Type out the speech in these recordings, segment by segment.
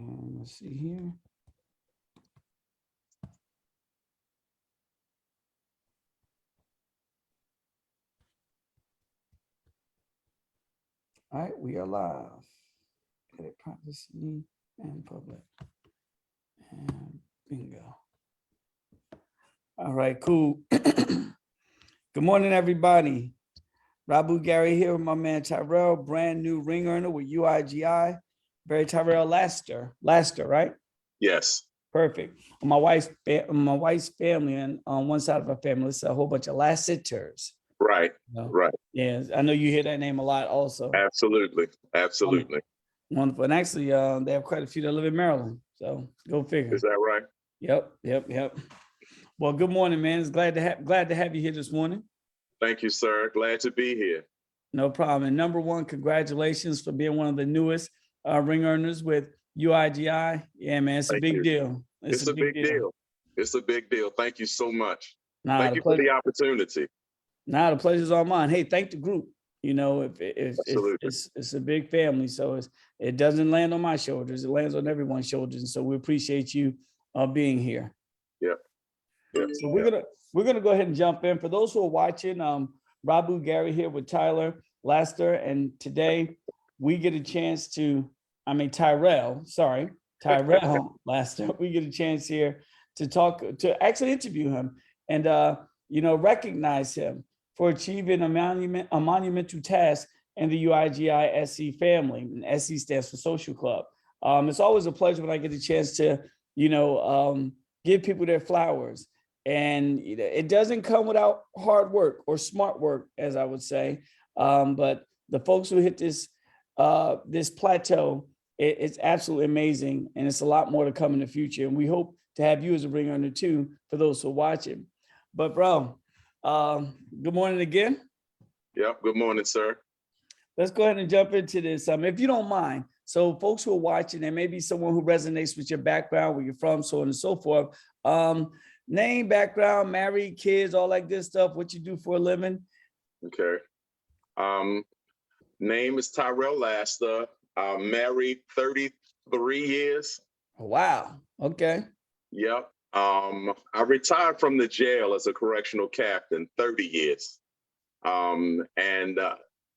Let's see here. All right, we are live. Edit privacy and public. And bingo. All right, cool. Good morning, everybody. Rabu Gary here with my man Tyrell, brand new ring earner with UIGI. Barry Tyrell Laster, right? Yes. Perfect. My wife's family, and on one side of her family, it's a whole bunch of Lassiters. Right. You know? Right. Yeah, I know you hear that name a lot also. Absolutely. Absolutely. Wonderful. And actually, they have quite a few that live in Maryland. So go figure. Is that right? Yep. Well, good morning, man. It's glad to have you here this morning. Thank you, sir. Glad to be here. No problem. And number one, congratulations for being one of the newest ring earners with UIGI. Yeah, man, it's a big deal. It's a big deal. It's a big deal. Thank you so much. Thank you for the opportunity. The pleasure's all mine. Hey, thank the group. You know, it's a big family, so it doesn't land on my shoulders. It lands on everyone's shoulders, and so we appreciate you being here. Yeah. So we're gonna go ahead and jump in. For those who are watching, Rabu Gary here with Tyler Laster, and today we get a chance Tyrell Laster. We get a chance here to actually interview him and recognize him for achieving a monumental task in the UIGI SC family. And SC stands for Social Club. It's always a pleasure when I get a chance to give people their flowers. And it doesn't come without hard work or smart work, as I would say. But the folks who hit this plateau, it's absolutely amazing. And it's a lot more to come in the future. And we hope to have you as a ring earner too, for those who are watching. But bro, good morning again. Yep. Good morning, sir. Let's go ahead and jump into this. If you don't mind, so folks who are watching, there may be someone who resonates with your background, where you're from, so on and so forth. Name, background, married, kids, all that good stuff, what you do for a living. Okay. Name is Tyrell Laster. Married 33 years. Wow. Okay. Yep. I retired from the jail as a correctional captain 30 years. And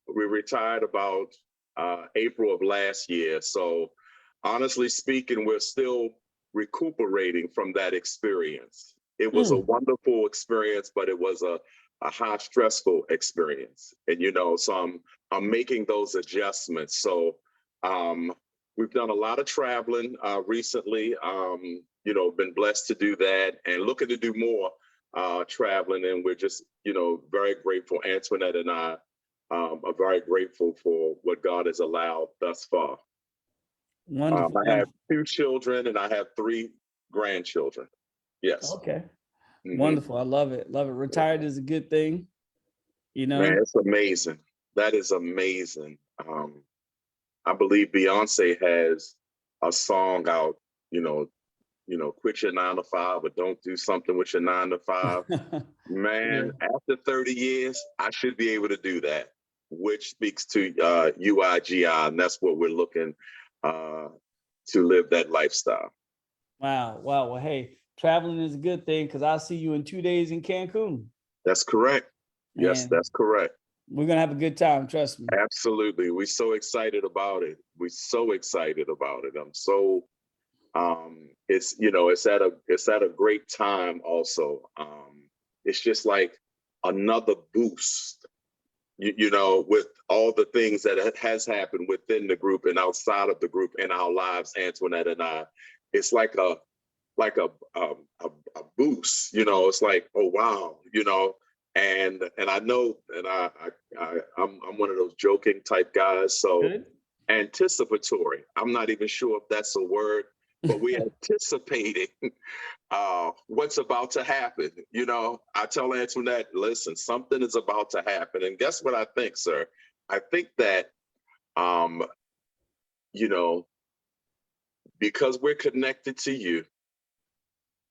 we retired about April of last year. So honestly speaking, we're still recuperating from that experience. It was a wonderful experience, but it was a high stressful experience. And, so I'm making those adjustments. So we've done a lot of traveling recently, been blessed to do that and looking to do more traveling. And we're just, very grateful. Antoinette and I are very grateful for what God has allowed thus far. Wonderful. I have 2 children and I have 3 grandchildren. Yes. Okay. Wonderful. I love it. Retired is a good thing. Man, it's amazing. That is amazing. I believe Beyonce has a song out, quit your 9 to 5, but don't do something with your 9 to 5. Man, after 30 years, I should be able to do that, which speaks to UIGI, and that's what we're looking to live that lifestyle. Wow. Well, hey, traveling is a good thing, because I'll see you in 2 days in Cancun. That's correct. Yes, that's correct. We're going to have a good time. Trust me. Absolutely. We're so excited about it. I'm so, it's at a great time also. It's just like another boost, with all the things that has happened within the group and outside of the group in our lives, Antoinette and I. It's like a boost, it's like, oh wow, and I know, and I'm one of those joking type guys, so good. Anticipatory. I'm not even sure if that's a word, but we're anticipating what's about to happen. I tell Antoinette, listen, something is about to happen, and guess what I think, sir? I think that because we're connected to you,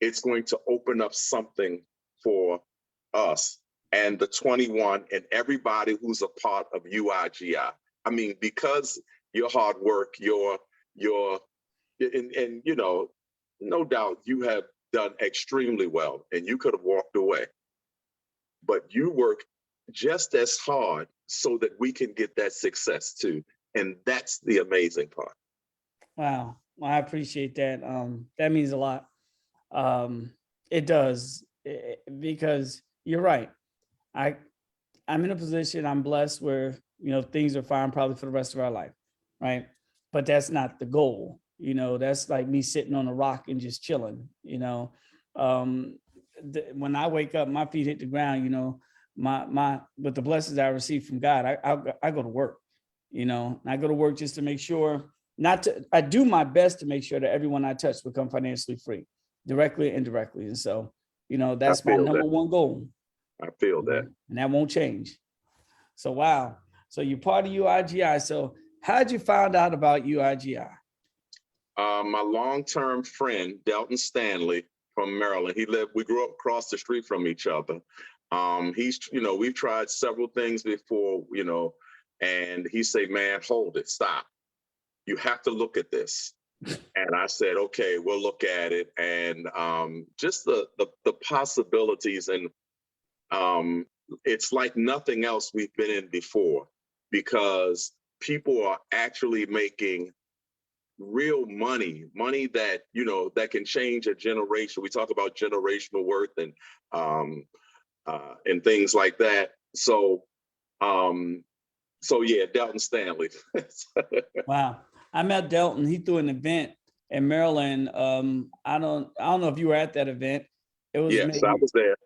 it's going to open up something for us and the 21 and everybody who's a part of UIGI. I mean, because your hard work, your and you know, no doubt you have done extremely well and you could have walked away, but you work just as hard so that we can get that success too. And that's the amazing part. Wow. Well, I appreciate that. That means a lot. It does because you're right. I I'm in a position, I'm blessed where, things are fine probably for the rest of our life, right? But that's not the goal. That's like me sitting on a rock and just chilling. Um, when I wake up, my feet hit the ground, my with the blessings I receive from God, I go to work, and I go to work just to make sure I do my best to make sure that everyone I touch become financially free, directly and indirectly. And so, I that's my feel number that. one goal. I feel that. And that won't change. So, wow. So you're part of UIGI. So how'd you find out about UIGI? My long-term friend, Delton Stanley from Maryland, we grew up across the street from each other. We've tried several things before, and he said, man, hold it, stop. You have to look at this. And I said, okay, we'll look at it. And just the possibilities, and it's like nothing else we've been in before, because people are actually making real money that, that can change a generation. We talk about generational worth and things like that. So yeah, Delton Stanley. Wow. I met Delton. He threw an event in Maryland. I don't know if you were at that event. It was Yes, I maybe, was there.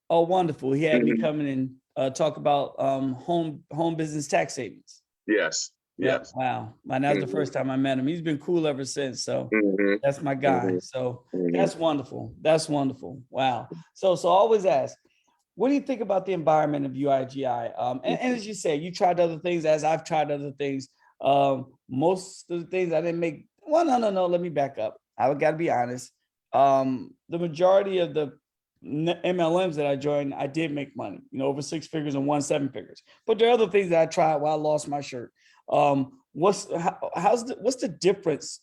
oh, wonderful. He had me Mhm. coming and talk about home business tax savings. Yes, Yep. yes. Wow. Man, that was the Mhm, first time I met him. He's been cool ever since. So mhm, that's my guy. mhm, So mhm. that's wonderful. That's wonderful. Wow. So I always ask, what do you think about the environment of UIGI? And as you say, you tried other things as I've tried other things. Most of the things I didn't make. Well, no. Let me back up. I got to be honest. The majority of the MLMs that I joined, I did make money. Over six figures and one seven figures. But there are other things that I tried while I lost my shirt. What's the difference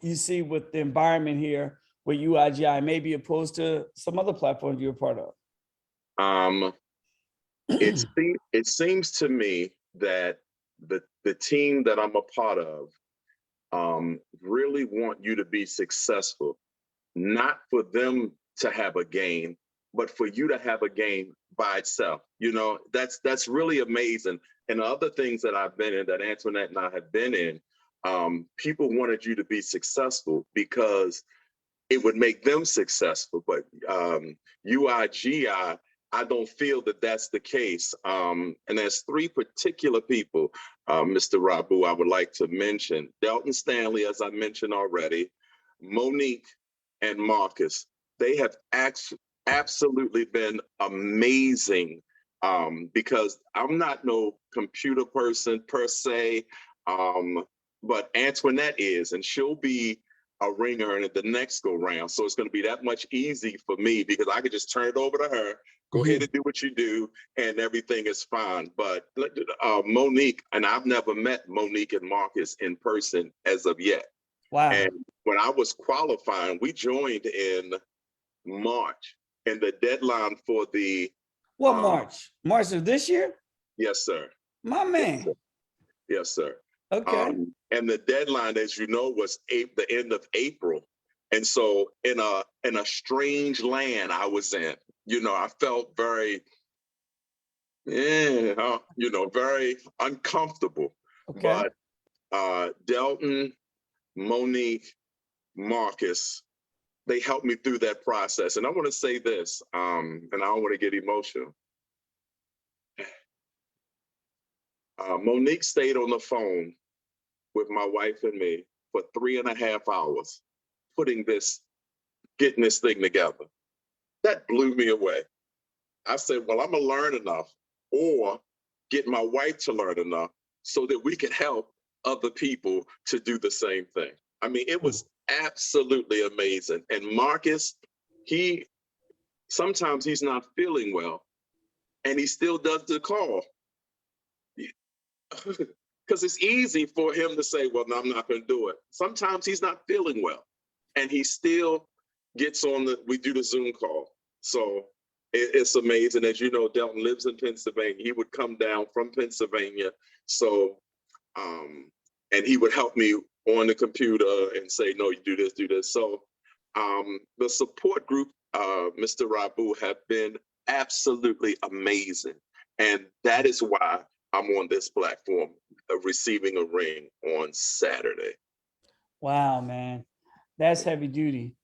you see with the environment here with UIGI, maybe opposed to some other platforms you're a part of? Um, it seems to me that the team that I'm a part of really want you to be successful, not for them to have a gain, but for you to have a gain by itself. That's really amazing. And the other things that I've been in, that Antoinette and I have been in, people wanted you to be successful because it would make them successful. But UIGI, I don't feel that that's the case. And there's three particular people, Mr. Rabu, I would like to mention. Delton Stanley, as I mentioned already, Monique and Marcus. They have absolutely been amazing, because I'm not no computer person per se, but Antoinette is, and she'll be a ringer in the next go round. So it's going to be that much easy for me because I could just turn it over to her, go ahead and do what you do, and everything is fine. But Monique, and I've never met Monique and Marcus in person as of yet. Wow. And when I was qualifying, we joined in March, and the deadline for the What March? March of this year? yes, sir. My Yes, sir. man. Yes, sir. Okay. And the deadline, as you know, was the end of April. And so in a strange land I was in, I felt very, very uncomfortable. Okay. But Delton, Monique, Marcus, they helped me through that process. And I want to say this, and I don't want to get emotional. Monique stayed on the phone with my wife and me for 3.5 hours, getting this thing together. That blew me away. I said, well, I'm gonna learn enough or get my wife to learn enough so that we can help other people to do the same thing. I mean, it was absolutely amazing. And Marcus, sometimes he's not feeling well and he still does the call. because it's easy for him to say, well, no, I'm not going to do it. Sometimes he's not feeling well, and he still gets on we do the Zoom call. So it's amazing. As you know, Delton lives in Pennsylvania. He would come down from Pennsylvania. So, and he would help me on the computer and say, no, you do this, do this. So the support group, Mr. Rabu, have been absolutely amazing. And that is why I'm on this platform receiving a ring on Saturday. Wow, man, that's heavy duty.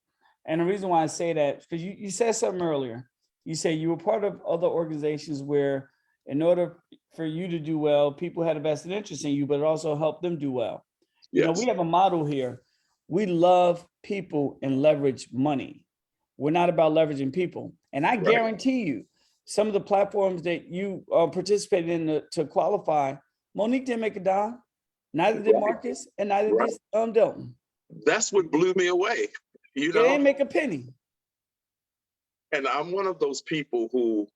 And the reason why I say that, because you said something earlier. You say you were part of other organizations where in order for you to do well, people had a vested interest in you, but it also helped them do well. You know, Yes. we have a model here. We love people and leverage money. We're not about leveraging people. And I guarantee you, some of the platforms that you participated in to qualify, Monique didn't make a dime, neither did Marcus, and neither did Delton. That's what blew me away. You know, they didn't make a penny. And I'm one of those people who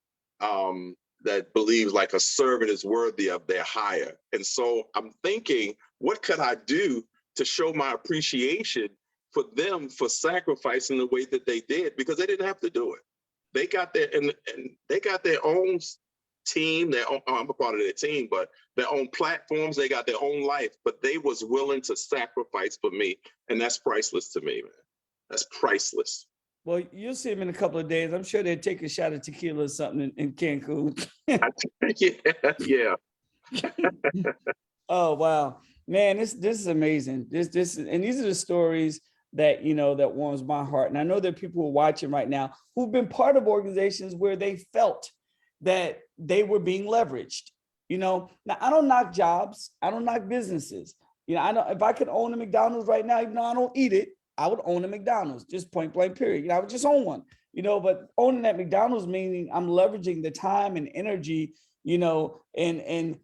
that believes like a servant is worthy of their hire. And so I'm thinking, what could I do to show my appreciation for them for sacrificing the way that they did? Because they didn't have to do it. They got their and they got their own team, their own, I'm a part of their team, but their own platforms, they got their own life, but they was willing to sacrifice for me. And that's priceless to me, man. That's priceless. Well, you'll see them in a couple of days. I'm sure they'll take a shot of tequila or something in Cancun. Yeah. Oh, wow. Man, this is amazing. And these are the stories that, you know, that warms my heart. And I know there are people who are watching right now who've been part of organizations where they felt that they were being leveraged. You know, now I don't knock jobs. I don't knock businesses. You know, I know if I could own a McDonald's right now, even though I don't eat it, I would own a McDonald's, just point blank period. You know, I would just own one, you know, but owning that McDonald's meaning I'm leveraging the time and energy, you know, and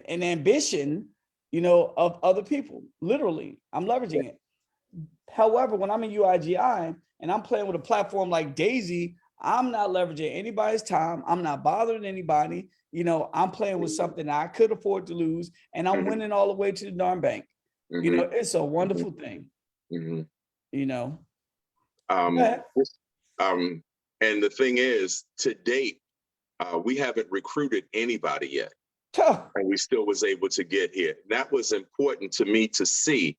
ambition, you know, of other people. Literally, I'm leveraging it. However, when I'm in UIGI and I'm playing with a platform like Daisy, I'm not leveraging anybody's time. I'm not bothering anybody. You know, I'm playing with something I could afford to lose, and I'm winning all the way to the darn bank. You know, it's a wonderful thing. You know. And the thing is, to date, we haven't recruited anybody yet. And we still was able to get here. That was important to me to see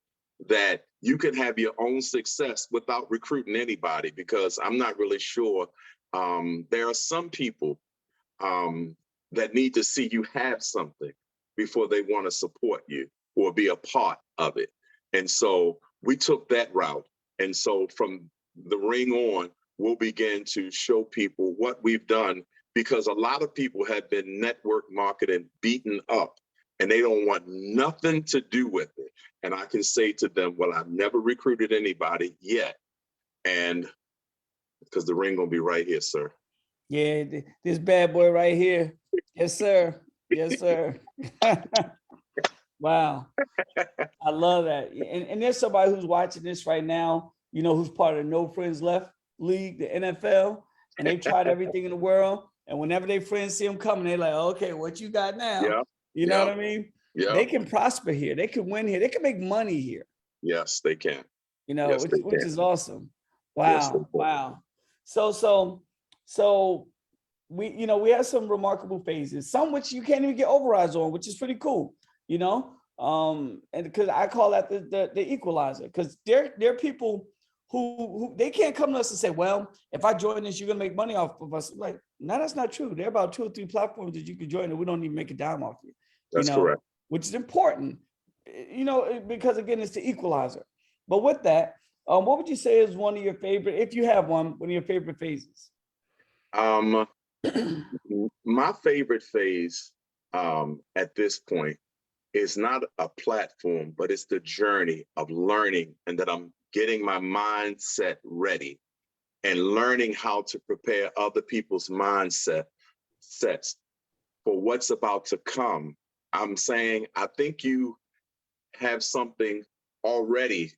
that you can have your own success without recruiting anybody, because I'm not really sure. There are some people that need to see you have something before they want to support you or be a part of it. And so we took that route. And so from the ring on, we'll begin to show people what we've done, because a lot of people have been network marketing beaten up and they don't want nothing to do with it. And I can say to them, well, I've never recruited anybody yet. And because the ring gonna be right here, sir. Yeah, this bad boy right here. Yes, sir. Yes, sir. Wow. I love that. And there's somebody who's watching this right now, you know, who's part of the No Friends Left League, the NFL, and they've tried everything in the world. And whenever their friends see them coming, they're like, okay, what you got now? Yeah. You know what I mean? Yeah. They can prosper here. They can win here. They can make money here. Yes, they can. You know, yes, which is awesome. Wow. Yes, wow. So we, you know, we have some remarkable phases, some which you can't even get overrides on, which is pretty cool, you know? And because I call that the equalizer, because there are people who they can't come to us and say, well, if I join this, you're gonna make money off of us. Like, no, that's not true. There are about 2 or 3 platforms that you can join and we don't even make a dime off you. That's you know, correct. Which is important, you know, because again, it's the equalizer. But with that, what would you say is one of your favorite, if you have one of your favorite phases? My favorite phase at this point is not a platform, but it's the journey of learning, and that I'm getting my mindset ready and learning how to prepare other people's sets for what's about to come. I'm saying, I think you have something already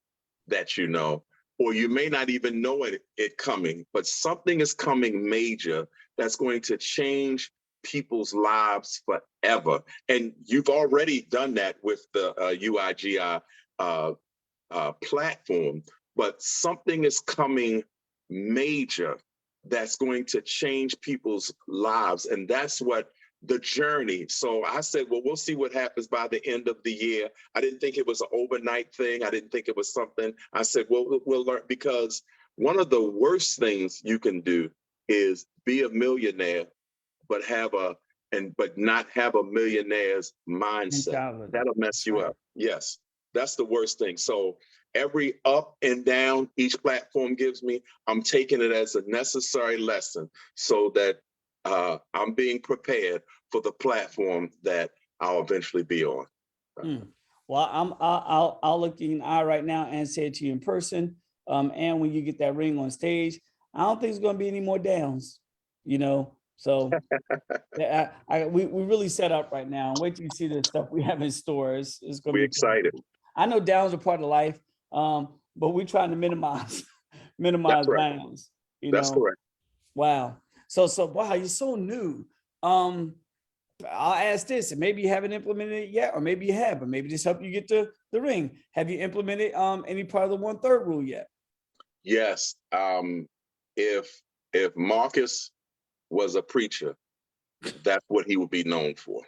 that you know, or you may not even know it coming, but something is coming major that's going to change people's lives forever. And you've already done that with the UIGI platform, but something is coming major that's going to change people's lives. And that's what the journey. So I said, well, we'll see what happens by the end of the year. I didn't think it was an overnight thing. I didn't think it was something. I said, well, we'll learn, because one of the worst things you can do is be a millionaire, but not have a millionaire's mindset. Mentality. That'll mess you up. Yes, that's the worst thing. So every up and down each platform gives me, I'm taking it as a necessary lesson so that I'm being prepared for the platform that I'll eventually be on. Well, I'll look you in the eye right now and say it to you in person. And when you get that ring on stage, I don't think there's going to be any more downs, you know. So we really set up right now. Wait till you see the stuff we have in stores. It's going to be excited. cool. I know downs are part of life, but we're trying to minimize That's right. downs. You That's know. correct. Wow. So wow, you're so new. I'll ask this, and maybe you haven't implemented it yet, or maybe you have, but maybe this helped you get to the ring. Have you implemented any part of the 1/3 rule yet? Yes. If Marcus was a preacher, that's what he would be known for.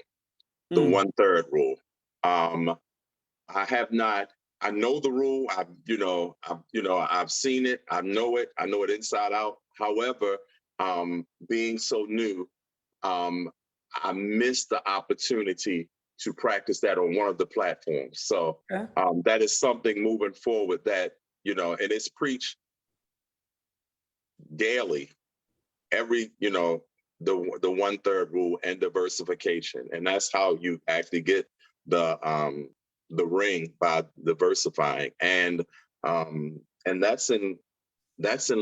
The 1/3 rule. I have not. I know the rule. I've seen it. I know it. I know it inside out. However, being so new, I missed the opportunity to practice that on one of the platforms. So that is something moving forward that, and it's preached daily, every, the 1/3 rule and diversification. And that's how you actually get the ring, by diversifying. And that's in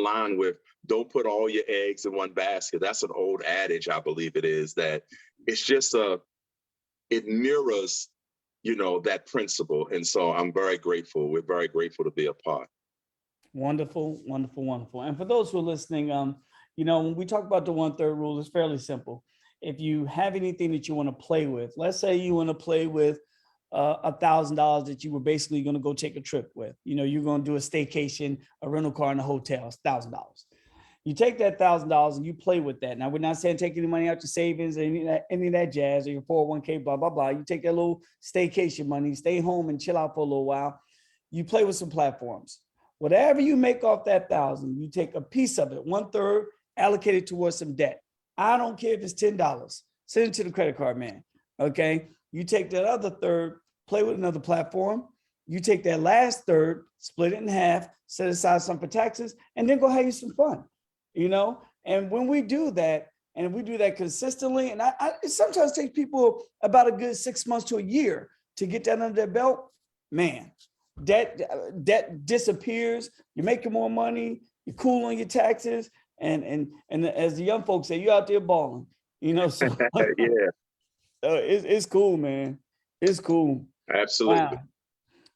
line with, don't put all your eggs in one basket. That's an old adage, I believe it is, that it's just it mirrors, that principle. And so I'm very grateful. We're very grateful to be a part. Wonderful, wonderful, wonderful. And for those who are listening, when we talk about the 1/3 rule, it's fairly simple. If you have anything that you want to play with, let's say you want to play with $1,000 that you were basically going to go take a trip with, you're going to do a staycation, a rental car in a hotel, it's $1,000. You take that $1,000 and you play with that. Now, we're not saying take any money out your savings or any of that jazz or your 401k, blah, blah, blah. You take that little staycation money, stay home and chill out for a little while. You play with some platforms. Whatever you make off that $1,000, you take a piece of it, 1/3, allocate it towards some debt. I don't care if it's $10. Send it to the credit card man. Okay. You take that other third, play with another platform. You take that last third, split it in half, set aside some for taxes, and then go have you some fun. And when we do that, and we do that consistently, and it sometimes takes people about a good 6 months to a year to get that under their belt, man, debt disappears. You're making more money. You're cool on your taxes, and as the young folks say, you're out there balling. So Yeah, it's cool, man. It's cool. absolutely.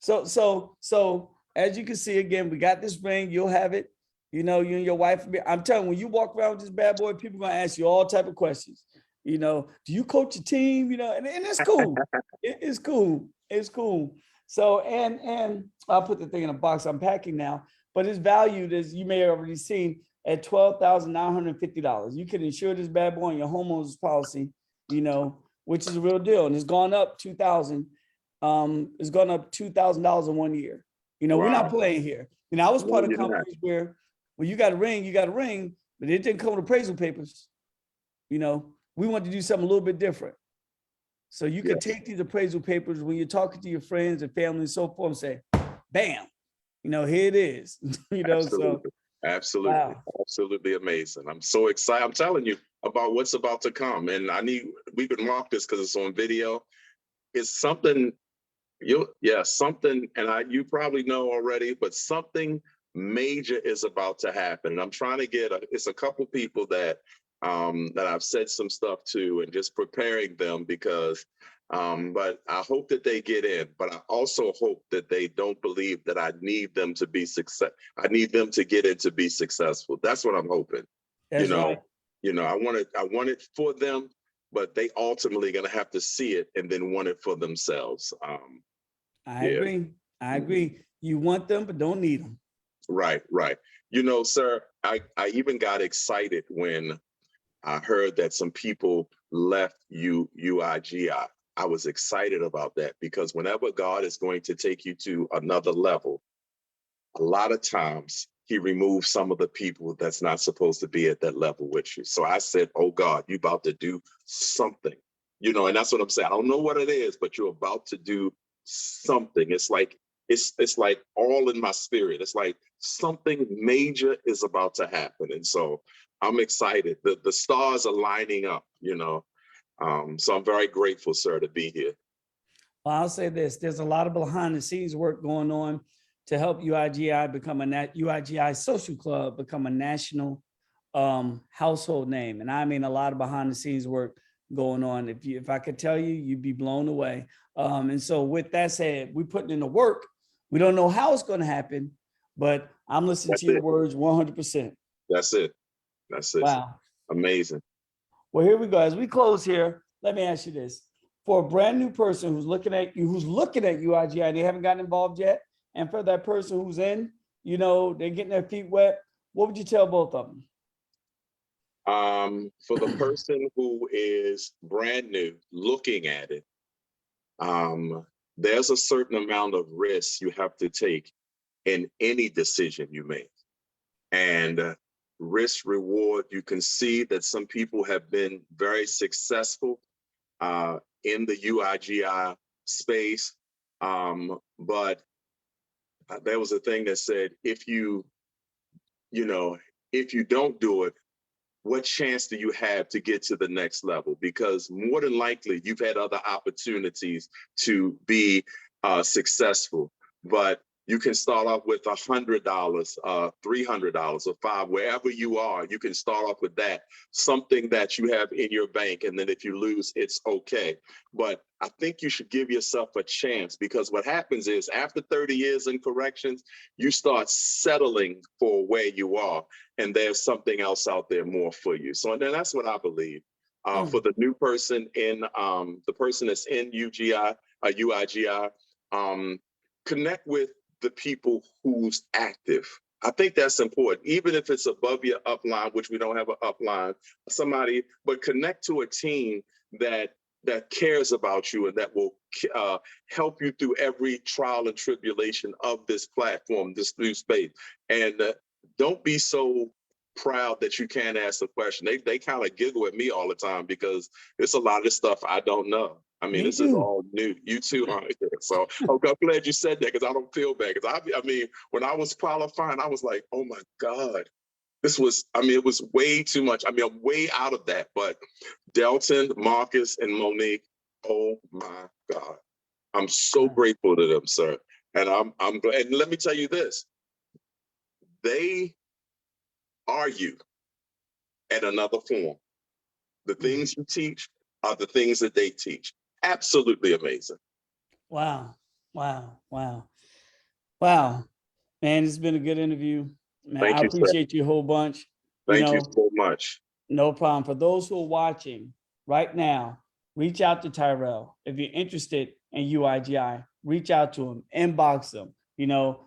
Wow. So as you can see, again, we got this ring. You'll have it. You and your wife. I'm telling you, when you walk around with this bad boy, people are gonna ask you all type of questions. Do you coach a team? And it's cool. It's cool. It's cool. So and I'll put the thing in a box I'm packing now, but it's valued, as you may have already seen, at $12,950. You can insure this bad boy on your homeowner's policy, which is a real deal, and it's gone up $2,000. It's gone up $2,000 in 1 year. Wow. We're not playing here. I was part of you're companies where you got a ring, but it didn't come with appraisal papers. We wanted to do something a little bit different. So you can take these appraisal papers when you're talking to your friends and family and so forth and say, bam, here it is. Absolutely. So Absolutely. wow. Absolutely amazing. I'm so excited. I'm telling you about what's about to come. And we can mark this because it's on video. It's something, something, and you probably know already, but something major is about to happen. And I'm trying to it's a couple people that I've said some stuff to, and just preparing them because, but I hope that they get in, but I also hope that they don't believe that I need them to be I need them to get in to be successful. That's what I'm hoping. That's right. I want it for them, but they ultimately going to have to see it and then want it for themselves. I Yeah. agree. I agree. You want them, but don't need them. Right, right. You know, sir, I even got excited when I heard that some people left UIGI. I was excited about that because whenever God is going to take you to another level, a lot of times he removes some of the people that's not supposed to be at that level with you. So I said, oh God, you about to do something, you know, and that's what I'm saying. I don't know what it is, but you're about to do something. It's like, it's like all in my spirit. It's like something major is about to happen. And so I'm excited. The stars are lining up, you know. So I'm very grateful, sir, to be here. Well, I'll say this, there's a lot of behind the scenes work going on to help UIGI become UIGI Social Club become a national household name. And I mean, a lot of behind the scenes work going on. If I could tell you, you'd be blown away. And so with that said, we're putting in the work. We don't know how it's going to happen, but I'm listening That's to your it. words 100%. That's it. That's it. Wow. Amazing. Well, here we go. As we close here, let me ask you this. For a brand new person who's looking at UIGI, they haven't gotten involved yet, and for that person who's in, you know, they're getting their feet wet, what would you tell both of them? For the person who is brand new, looking at it, there's a certain amount of risk you have to take in any decision you make. And risk reward, you can see that some people have been very successful in the UIGI space. But there was a thing that said, if you don't do it, what chance do you have to get to the next level? Because more than likely, you've had other opportunities to be successful, but you can start off with $100, $300, or $5, wherever you are. You can start off with that, something that you have in your bank, and then if you lose, it's okay. But I think you should give yourself a chance, because what happens is after 30 years in corrections, you start settling for where you are, and there's something else out there more for you. So then that's what I believe. For the new person in the person that's in UIGI, connect with the people who's active. I think that's important, even if it's above your upline, which we don't have an upline, somebody, but connect to a team that cares about you and that will help you through every trial and tribulation of this platform, this new space. And don't be so proud that you can't ask a question. They kind of giggle at me all the time because it's a lot of stuff I don't know. I mean, this is all new. You too, huh? So I'm glad you said that, because I don't feel bad. Because I mean, when I was qualifying, I was like, oh my God, this was, I mean, it was way too much. I mean, I'm way out of that. But Delton, Marcus, and Monique, oh my God, I'm so grateful to them, sir. And I'm glad. And let me tell you this, they are you at another form. The things you teach are the things that they teach. Absolutely amazing. Wow. Wow. Wow. Wow. Man, it's been a good interview. Man, Thank I you, sir. appreciate you a whole bunch. Thank you so much. No problem. For those who are watching right now, reach out to Tyrell. If you're interested in UIGI, reach out to him, inbox him. You know,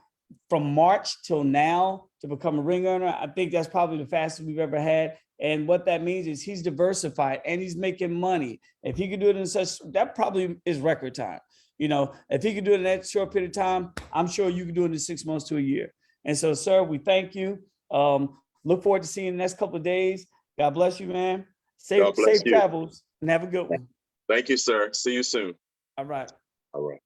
from March till now to become a ring earner, I think that's probably the fastest we've ever had. And what that means is he's diversified and he's making money. If he could do it in such, that probably is record time. You know, if he could do it in that short period of time, I'm sure you can do it in 6 months to a year. And so, sir, we thank you. Look forward to seeing you in the next couple of days. God bless you, man. Safe God bless you. travels and have a good one. Thank you, sir. See you soon. All right. All right.